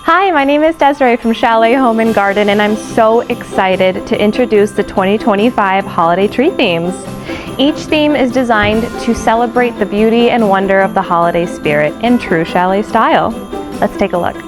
Hi, my name is Desiree from Chalet Home and Garden, and I'm so excited to introduce the 2025 holiday tree themes. Each theme is designed to celebrate the beauty and wonder of the holiday spirit in true chalet style. Let's take a look.